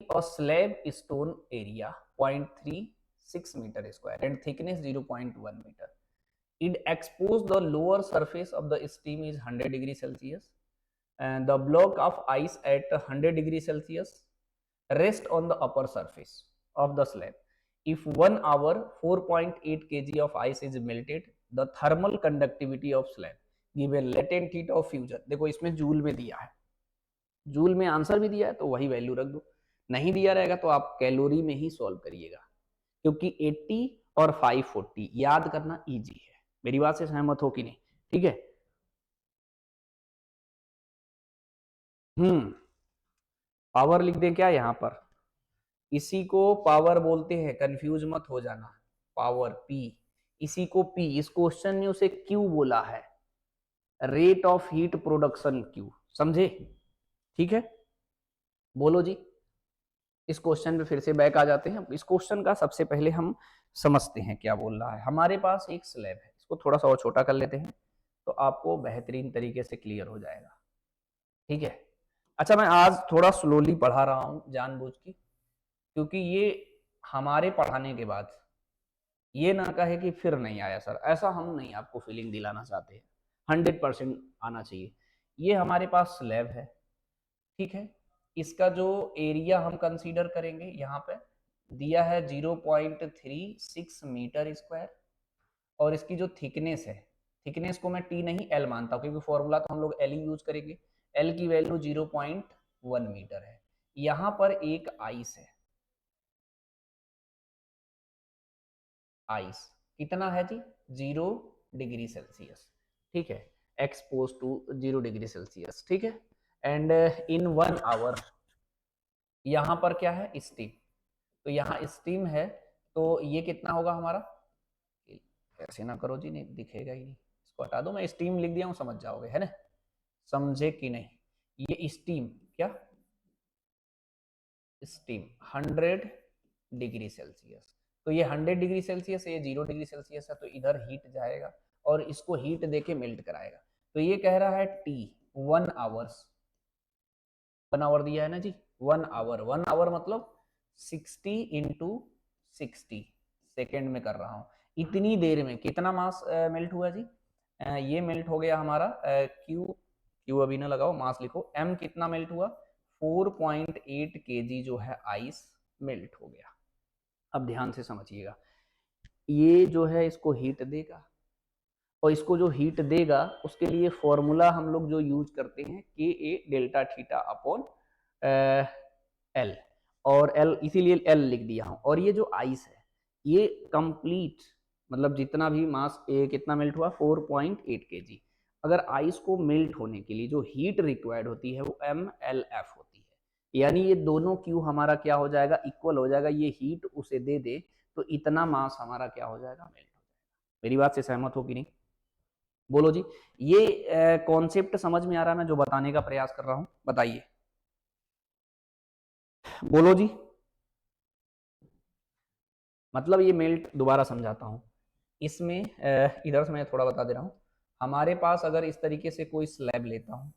a slab stone area 0.36 meter square and thickness 0.1 meter. It exposed the lower surface of the steam is 100 degrees Celsius, and the block of ice at 100 degrees Celsius rest on the upper surface of the slab. If 1 hour 4.8 kg of ice is melted, the thermal conductivity of slab given latent heat of fusion, देखो इसमें joule में दिया है, joule में answer भी दिया है तो वही वैल्यू रख दो, नहीं दिया रहेगा तो आप कैलोरी में ही सॉल्व करिएगा, क्योंकि 80 और 540 याद करना इजी है। मेरी बात से सहमत हो कि नहीं? ठीक है। पावर लिख दें क्या यहां पर? इसी को पावर बोलते हैं, कंफ्यूज मत हो जाना। पावर पी, इसी को पी, इस क्वेश्चन में उसे क्यू बोला है, rate of heat production Q, समझे? ठीक है, बोलो जी। इस क्वेश्चन पे फिर से बैक आ जाते हैं। इस क्वेश्चन का सबसे पहले हम समझते हैं क्या बोल रहा है। हमारे पास एक स्लैब है, इसको थोड़ा सा और छोटा कर लेते हैं तो आपको बेहतरीन तरीके से क्लियर हो जाएगा। ठीक है। अच्छा, मैं आज थोड़ा स्लोली पढ़ा रहा हूं जानबूझ की, क्योंकि ये हमारे पढ़ाने के बाद ये ना कहे कि फिर नहीं आया सर, ऐसा हम नहीं आपको फीलिंग दिलाना चाहते हैं। 100% आना चाहिए। ये हमारे पास स्लैब है, ठीक है। इसका जो एरिया हम कंसीडर करेंगे यहाँ पे दिया है 0.36 मीटर स्क्वायर, और इसकी जो थिकनेस है, थिकनेस को मैं टी नहीं एल मानता हूँ, क्योंकि फॉर्मूला तो हम लोग एल ही यूज करेंगे। एल की वैल्यू 0.1 मीटर है। यहाँ पर एक आइस है, आइस कितना है जी? 0 डिग्री सेल्सियस, ठीक है, एक्सपोज टू 0 डिग्री सेल्सियस, ठीक है। एंड इन 1 आवर यहाँ पर क्या है? स्टीम। तो यहाँ स्टीम है, तो ये कितना होगा हमारा? ऐसे ना करो जी, नहीं दिखेगा ही नहीं, इसको हटा दो, मैं स्टीम लिख दिया हूँ, समझ जाओगे, है ना? समझे कि नहीं? ये स्टीम क्या? Steam 100 degree Celsius. तो ये 100 डिग्री सेल्सियस है, ये 0 डिग्री सेल्सियस है, तो इधर हीट जाएगा और इसको हीट देके मेल्ट कराएगा। तो ये कह रहा है टी 1 आवर्स, 1 आवर दिया है ना जी, 1 आवर, 1 आवर मतलब 60 इंटू 60 सेकेंड में कर रहा हूँ। इतनी देर में कितना मास मेल्ट हुआ जी? ये मेल्ट हो गया हमारा क्यू, क्यू अभी ना लगाओ, मास लिखो। एम कितना मेल्ट हुआ? 4.8 केजी जो है आइस मेल्ट हो गया। अब ध्यान से समझिएगा, ये जो है इसको हीट देगा, और इसको जो हीट देगा उसके लिए फॉर्मूला हम लोग जो यूज करते हैं के A delta theta upon L, और एल इसीलिए एल लिख दिया हूं। और ये जो आइस है ये कंप्लीट, मतलब जितना भी मास ए कितना मेल्ट हुआ 4.8 केजी। अगर आइस को मेल्ट होने के लिए जो हीट रिक्वायर्ड होती है वो एम एल एफ होती है, यानी ये दोनों क्यू हमारा क्या हो जाएगा? इक्वल हो जाएगा। ये हीट उसे दे दे तो इतना मास हमारा क्या हो जाएगा? मेल्ट हो जाएगा। मेरी बात से सहमत हो कि नहीं? बोलो जी। ये कॉन्सेप्ट समझ में आ रहा है मैं जो बताने का प्रयास कर रहा हूं? बताइए, बोलो जी। मतलब ये मेल्ट, दोबारा समझाता हूं इसमें, इधर से मैं थोड़ा बता दे रहा हूं। हमारे पास अगर इस तरीके से कोई स्लैब लेता हूं,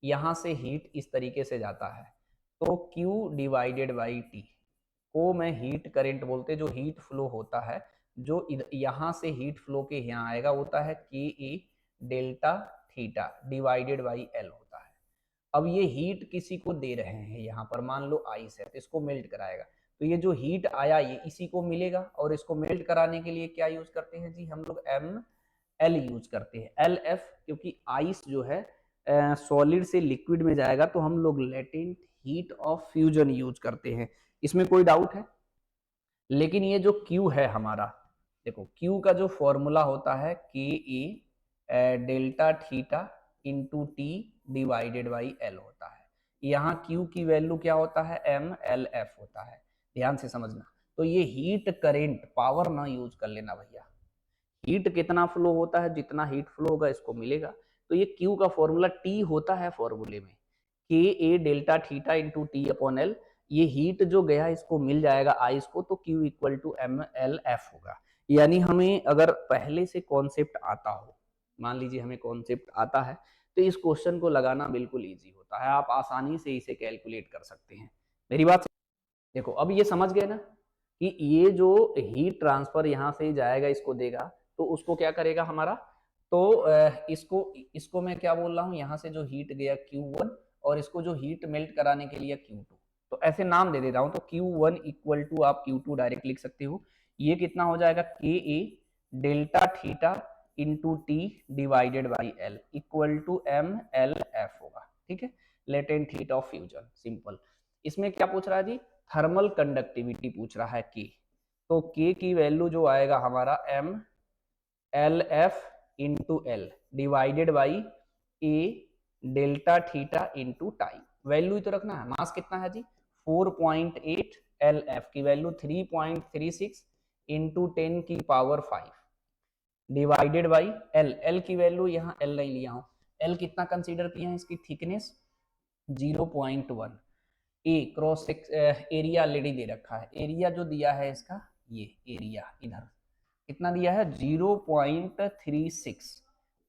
यहां से हीट इस तरीके से जाता है, तो Q डिवाइडेड बाई टी को मैं हीट करेंट बोलते, जो हीट फ्लो होता है, जो यहां से हीट फ्लो के यहाँ आएगा होता है K A delta theta divided by L होता है। अब ये हीट किसी को दे रहे हैं, यहाँ पर मान लो आइस है तो इसको मेल्ट कराएगा, तो ये जो हीट आया ये इसी को मिलेगा, और इसको मेल्ट कराने के लिए क्या यूज करते हैं जी? हम लोग एम एल यूज करते हैं, एल एफ, क्योंकि आइस जो है सॉलिड से लिक्विड में जाएगा तो हम लोग latent heat of fusion use करते हैं। इसमें कोई डाउट है? लेकिन ये जो Q है हमारा, देखो Q का जो फॉर्मूला होता है K A delta theta into T divided by L होता है। यहाँ Q की वैल्यू क्या होता है? एम एल एफ होता है। ध्यान से समझना। तो ये हीट करेंट, पावर ना यूज कर लेना भैया, हीट कितना फ्लो होता है, जितना हीट फ्लो होगा इसको मिलेगा। तो ये Q का फॉर्मूला T होता है फॉर्मूले में, K A delta theta into t upon L. ये हीट जो गया इसको मिल जाएगा आइस को, तो Q equal to M L F होगा। यानी हमें अगर पहले से कॉन्सेप्ट आता हो, मान लीजिए हमें कॉन्सेप्ट आता है, तो इस क्वेश्चन को लगाना बिल्कुल ईजी होता है, आप आसानी से इसे कैलकुलेट कर सकते हैं। मेरी बात देखो अब ये समझ गए ना कि ये जो हीट ट्रांसफर यहाँ से जाएगा इसको देगा तो उसको क्या करेगा हमारा, तो इसको इसको मैं क्या बोल रहा हूँ, यहाँ से जो हीट गया Q1 और इसको जो हीट मेल्ट कराने के लिए Q2, तो ऐसे नाम दे देता हूँ। तो Q1 इक्वल टू आप Q2 डायरेक्ट लिख सकते हो। ये कितना हो जाएगा, KA delta theta into T divided by L equal to MLF होगा। ठीक है, latent heat of fusion, simple. इसमें क्या पूछ रहा है जी, थर्मल कंडक्टिविटी पूछ रहा है K। तो K की वैल्यू जो आएगा हमारा MLF into L divided by A delta theta into time. Value ही तो रखना है। मास कितना है जी 4.8, LF की वैल्यू 3.36 इंटू 10 की पावर 5 डिवाइडेड बाई एल की वैल्यू यहाँ एल नहीं लिया हूँ, एल कितना कंसीडर किया है, इसकी thickness 0.1। A cross area already दे रखा है, एरिया जो दिया है इसका, ये एरिया इधर कितना दिया है 0.36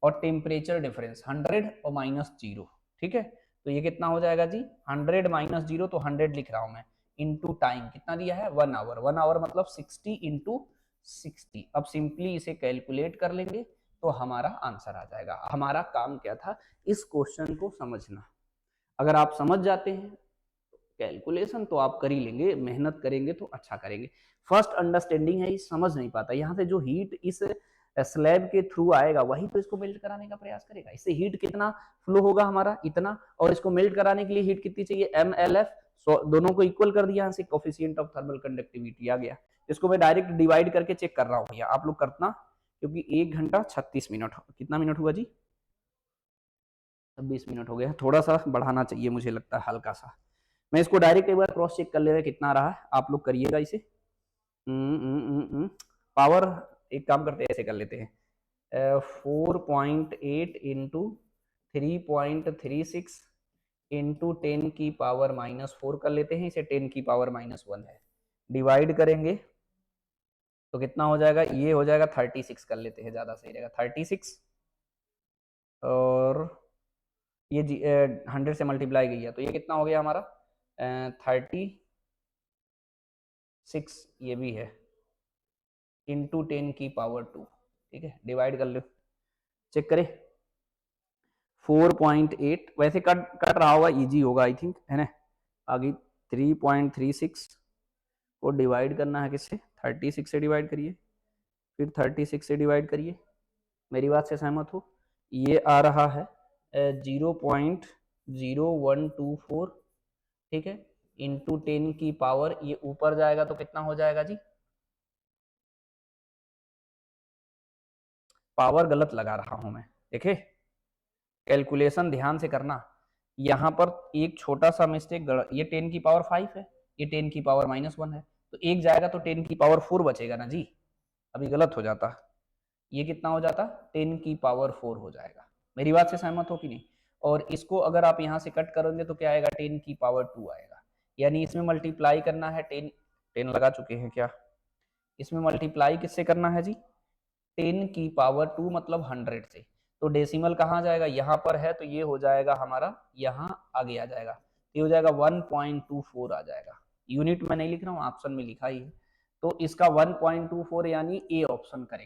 और टेम्परेचर डिफरेंस 100 और -0। ठीक है, तो ये कितना हो जाएगा जी 100 -0, तो 100 लिख रहा हूं मैं, इंटू टाइम कितना दिया है 1 आवर। 1 आवर मतलब 60 इंटू 60। अब सिंपली इसे कैलकुलेट कर लेंगे तो हमारा आंसर आ जाएगा। हमारा काम क्या था, इस क्वेश्चन को समझना। अगर आप समझ जाते हैं कैलकुलेशन तो आप कर ही लेंगे, मेहनत करेंगे तो अच्छा करेंगे। फर्स्ट अंडरस्टैंडिंग है, ये समझ नहीं पाता। यहाँ से जो हीट इस स्लैब के थ्रू आएगा वही तो इसको मेल्ट कराने का प्रयास करेगा। इससे हीट कितना फ्लो होगा हमारा, इतना, और इसको मेल्ट कराने के लिए हीट कितनी चाहिए MLF। दोनों को इक्वल कर दिया, यहाँ से कोफिशिएंट ऑफ थर्मल कंडक्टिविटी आ गया। इसको मैं डायरेक्ट डिवाइड करके चेक कर रहा हूँ भैया, आप लोग करना, क्योंकि 1 घंटा 36 मिनट, कितना मिनट हुआ जी 26 मिनट हो गया। थोड़ा सा बढ़ाना चाहिए मुझे लगता है, हल्का सा। मैं इसको डायरेक्ट एक बार क्रॉस चेक कर ले रहा कितना रहा है, आप लोग करिएगा इसे। पावर एक काम करते हैं, ऐसे कर लेते हैं 4.8 इंटू 3.36 इंटू 10 की पावर -4 कर लेते हैं इसे, 10 की पावर -1 है, डिवाइड करेंगे तो कितना हो जाएगा, ये हो जाएगा 36 कर लेते हैं, ज़्यादा सही रहेगा 36। और ये 100 से मल्टीप्लाई गई तो ये कितना हो गया हमारा 36, ये भी है, इंटू 10 की पावर 2। ठीक है, डिवाइड कर लो, चेक करें 4.8, वैसे कट कट रहा होगा, इजी होगा आई थिंक, है ना। आगे 3.36 को डिवाइड करना है किससे, 36 से डिवाइड करिए, फिर 36 से डिवाइड करिए। मेरी बात से सहमत हो, ये आ रहा है 0.0124। ठीक है, इंटू 10 की पावर, ये ऊपर जाएगा तो कितना हो जाएगा जी, पावर गलत लगा रहा हूं मैं, देखे कैलकुलेशन ध्यान से करना। यहाँ पर एक छोटा सा मिस्टेक, ये 10 की पावर 5 है, ये 10 की पावर -1 है, तो एक जाएगा तो 10 की पावर 4 बचेगा ना जी, अभी गलत हो जाता, ये कितना हो जाता 10 की पावर 4 हो जाएगा। मेरी बात से सहमत हो कि नहीं। और इसको अगर आप यहाँ से कट करोगे तो क्या आएगा 10 की पावर 2 आएगा, यानी इसमें मल्टीप्लाई करना है 10 लगा चुके हैं क्या, इसमें मल्टीप्लाई किससे करना है जी 10 की पावर 2 मतलब 100 से। तो डेसिमल कहाँ जाएगा, यहाँ पर है, तो ये हो जाएगा हमारा, यहाँ आगे आ जाएगा, ये हो जाएगा 1.24 आ जाएगा। यूनिट में नहीं लिख रहा हूँ, ऑप्शन में लिखा ही है, तो इसका 1.24 यानी ए ऑप्शन करेक्ट।